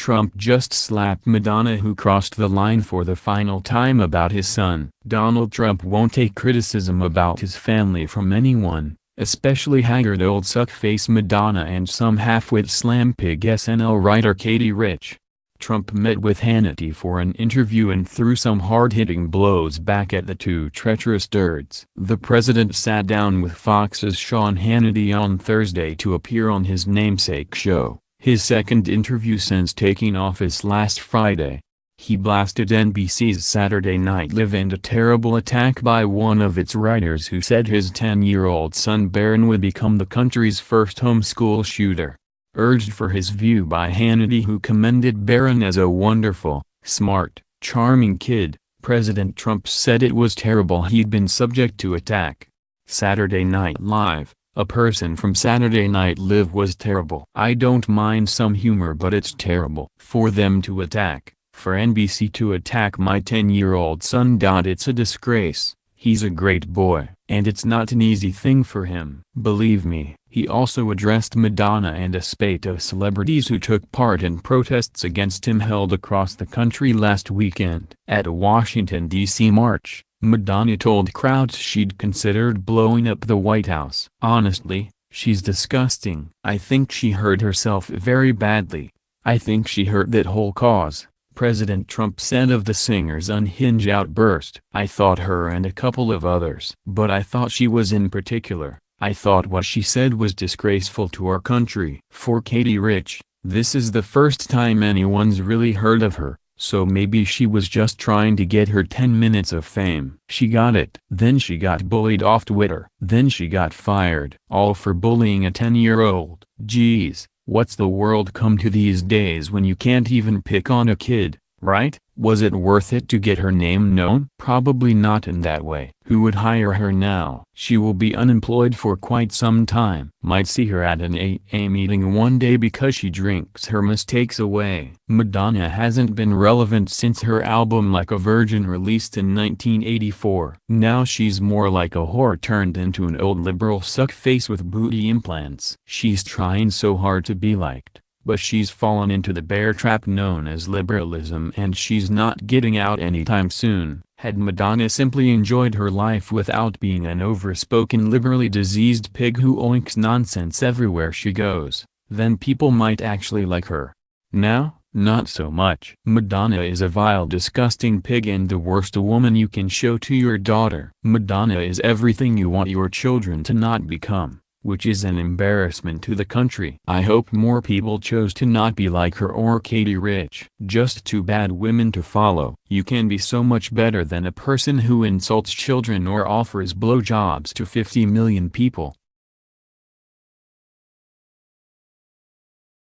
Trump just slapped Madonna, who crossed the line for the final time about his son. Donald Trump won't take criticism about his family from anyone, especially haggard old suckface Madonna and some half-wit slam pig SNL writer Katie Rich. Trump met with Hannity for an interview and threw some hard-hitting blows back at the two treacherous turds. The president sat down with Fox's Sean Hannity on Thursday to appear on his namesake show, his second interview since taking office last Friday. He blasted NBC's Saturday Night Live and a terrible attack by one of its writers who said his 10-year-old son Barron would become the country's first homeschool shooter. Urged for his view by Hannity, who commended Barron as a wonderful, smart, charming kid, President Trump said it was terrible he'd been subject to attack. Saturday Night Live, a person from Saturday Night Live, was terrible. I don't mind some humor, but it's terrible for them to attack, for NBC to attack my 10-year-old son. It's a disgrace. He's a great boy, and it's not an easy thing for him. Believe me. He also addressed Madonna and a spate of celebrities who took part in protests against him held across the country last weekend. At a Washington, D.C. march, Madonna told crowds she'd considered blowing up the White House. Honestly, she's disgusting. I think she hurt herself very badly. I think she hurt that whole cause, President Trump said of the singer's unhinged outburst. I thought her and a couple of others. But I thought she was in particular. I thought what she said was disgraceful to our country. For Katie Rich, this is the first time anyone's really heard of her, so maybe she was just trying to get her 10 minutes of fame. She got it. Then she got bullied off Twitter. Then she got fired. All for bullying a 10-year-old. Geez, what's the world come to these days when you can't even pick on a kid, right? Was it worth it to get her name known? Probably not in that way. Who would hire her now? She will be unemployed for quite some time. Might see her at an AA meeting one day because she drinks her mistakes away. Madonna hasn't been relevant since her album Like a Virgin released in 1984. Now she's more like a whore turned into an old liberal suckface with booty implants. She's trying so hard to be liked, but she's fallen into the bear trap known as liberalism, and she's not getting out anytime soon. Had Madonna simply enjoyed her life without being an overspoken liberally diseased pig who oinks nonsense everywhere she goes, then people might actually like her. Now, not so much. Madonna is a vile, disgusting pig and the worst woman you can show to your daughter. Madonna is everything you want your children to not become, which is an embarrassment to the country. I hope more people chose to not be like her or Katie Rich. Just two bad women to follow. You can be so much better than a person who insults children or offers blowjobs to 50 million people.